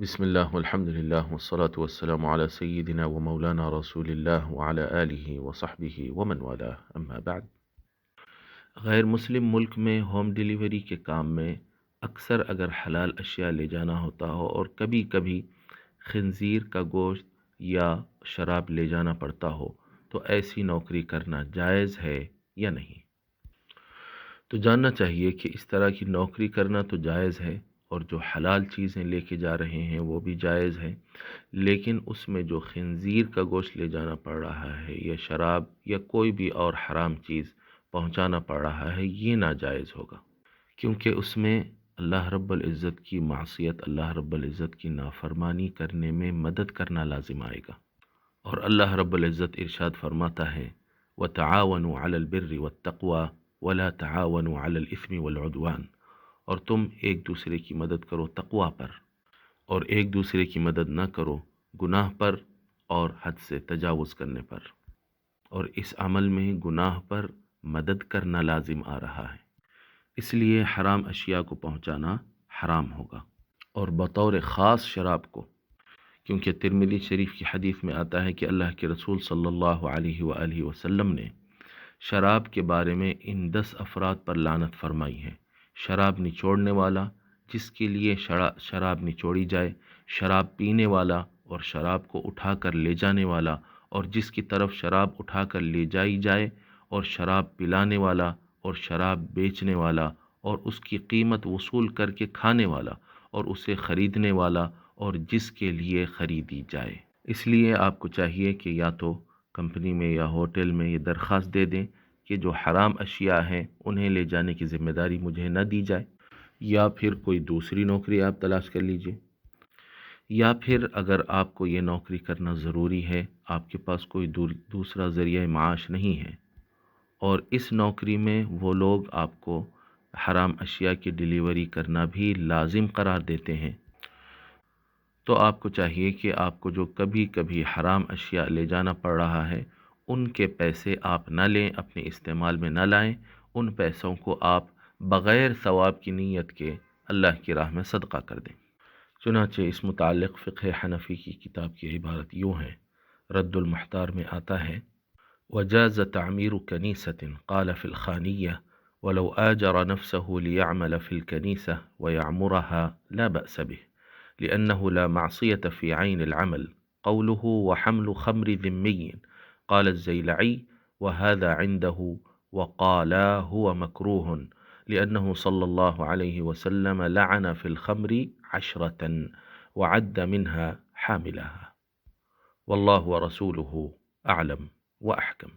بسم الله والحمد لله والصلاة والسلام على سيدنا ومولانا رسول الله وعلى آله وصحبه ومن والاه اما بعد۔ غیر مسلم ملک میں ہوم ڈیلیوری کے کام میں اکثر اگر حلال اشیاء لے جانا ہوتا ہو اور کبھی کبھی خنزیر کا گوشت یا شراب لے جانا پڑتا ہو تو ایسی نوکری کرنا جائز ہے یا نہیں؟ تو جاننا چاہیے کہ اس طرح کی نوکری کرنا تو جائز ہے، اور جو حلال چیزیں لے کے جا رہے ہیں وہ بھی جائز ہے، لیکن اس میں جو خنزیر کا گوشت لے جانا پڑ رہا ہے یا شراب یا کوئی بھی اور حرام چیز پہنچانا پڑ رہا ہے یہ ناجائز ہوگا، کیونکہ اس میں اللہ رب العزت کی معصیت، اللہ رب العزت کی نافرمانی کرنے میں مدد کرنا لازم آئے گا۔ اور اللہ رب العزت ارشاد فرماتا ہے وَتَعَاوَنُوا عَلَى الْبِرِّ وَالتَّقْوَى وَلَا تَعَاوَنُوا عَلَى الْإِثْمِ وَالْعُدْوَانِ، اور تم ایک دوسرے کی مدد کرو تقوی پر، اور ایک دوسرے کی مدد نہ کرو گناہ پر اور حد سے تجاوز کرنے پر۔ اور اس عمل میں گناہ پر مدد کرنا لازم آ رہا ہے، اس لیے حرام اشیاء کو پہنچانا حرام ہوگا، اور بطور خاص شراب کو، کیونکہ ترمذی شریف کی حدیث میں آتا ہے کہ اللہ کے رسول صلی اللہ علیہ وآلہ وسلم نے شراب کے بارے میں ان 10 افراد پر لعنت فرمائی ہے: شراب نچوڑنے والا، جس کے لیے شراب نچوڑی جائے، شراب پینے والا اور شراب کو اٹھا کر لے جانے والا، اور جس کی طرف شراب اٹھا کر لے جائی جائے، اور شراب پلانے والا، اور شراب بیچنے والا، اور اس کی قیمت وصول کر کے کھانے والا، اور اسے خریدنے والا، اور جس کے لیے خریدی جائے۔ اس لیے آپ کو چاہیے کہ یا تو کمپنی میں یا ہوٹل میں یہ درخواست دے دیں کہ جو حرام اشیاء ہیں انہیں لے جانے کی ذمہ داری مجھے نہ دی جائے، یا پھر کوئی دوسری نوکری آپ تلاش کر لیجئے، یا پھر اگر آپ کو یہ نوکری کرنا ضروری ہے، آپ کے پاس کوئی دوسرا ذریعہ معاش نہیں ہے، اور اس نوکری میں وہ لوگ آپ کو حرام اشیاء کی ڈیلیوری کرنا بھی لازم قرار دیتے ہیں، تو آپ کو چاہیے کہ آپ کو جو کبھی کبھی حرام اشیاء لے جانا پڑ رہا ہے ان کے پیسے آپ نہ لیں، اپنے استعمال میں نہ لائیں، ان پیسوں کو آپ بغیر ثواب کی نیت کے اللہ کی راہ میں صدقہ کر دیں۔ چنانچہ اس متعلق فقہ حنفی کی کتاب کی عبارت یوں ہے، رد المحتار میں آتا ہے وجاز تعمیر کنیسة قال في الخانیة ولو آجر نفسه ليعمل في الكنيسة ويعمرها لا بأس به لأنه لا معصية في عين العمل، قوله وحمل خمر ذمي، قال الزيلعي وهذا عنده وقالا هو مكروه لأنه صلى الله عليه وسلم لعن في الخمر 10 وعد منها حاملها، والله ورسوله أعلم وأحكم۔